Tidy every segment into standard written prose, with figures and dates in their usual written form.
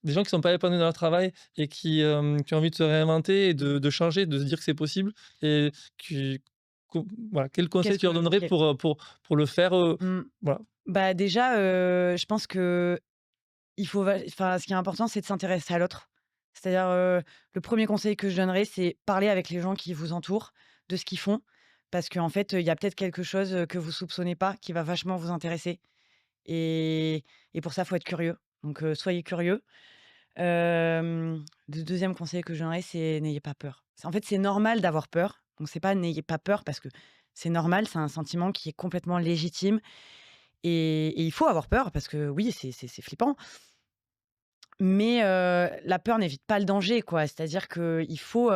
des gens qui sont pas épanouis dans leur travail et qui ont envie de se réinventer et de changer, de se dire que c'est possible et qui co voilà, quel conseil Qu'est-ce tu leur que donnerais OK. pour le faire, Mmh. voilà? Bah, déjà, je pense qu'il faut enfin, ce qui est important, c'est de s'intéresser à l'autre. C'est-à-dire, le premier conseil que je donnerais, c'est parler avec les gens qui vous entourent de ce qu'ils font. Parce qu'en fait, il y a peut-être quelque chose, que vous soupçonnez pas, qui va vachement vous intéresser et pour ça, faut être curieux. Donc, soyez curieux. Le 2e conseil que je donnerais, c'est n'ayez pas peur. C'est en fait, c'est normal d'avoir peur. Donc c'est pas n'ayez pas peur parce que c'est normal, c'est un sentiment qui est complètement légitime et il faut avoir peur parce que oui, c'est flippant. Mais, la peur n'évite pas le danger, quoi. C'est-à-dire qu'il faut,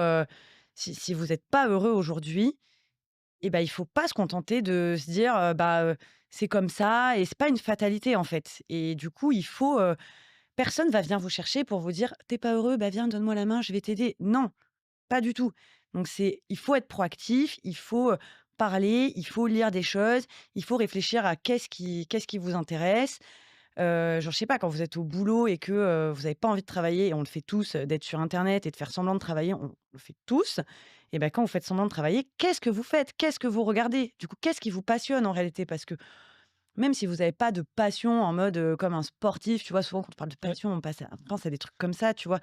si vous êtes pas heureux aujourd'hui et ben il faut pas se contenter de se dire, «C'est comme ça» et c'est pas une fatalité, en fait et du coup, il faut, personne va venir vous chercher pour vous dire: «Tu es pas heureux? Bah, viens, donne-moi la main, je vais t'aider». Non, pas du tout. Donc il faut être proactif, il faut, parler, il faut lire des choses, il faut réfléchir à qu'est-ce qui vous intéresse. Genre, je sais pas, quand vous êtes au boulot et que, vous avez pas envie de travailler et on le fait tous, d'être sur internet et de faire semblant de travailler, on le fait tous et ben quand vous faites semblant de travailler, qu'est-ce que vous faites? Qu'est-ce que vous regardez? Du coup, qu'est-ce qui vous passionne en réalité? Parce que même si vous avez pas de passion en mode, comme un sportif, tu vois? Souvent quand on parle de Ouais. passion, on pense à des trucs comme ça, tu vois?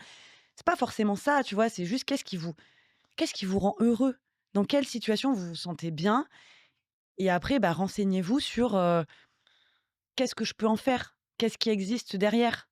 C'est pas forcément ça, tu vois? C'est juste qu'est-ce qui vous rend heureux? Dans quelle situation vous vous sentez bien? Et après, bah, renseignez-vous sur, qu'est-ce que je peux en faire? Qu'est-ce qui existe derrière?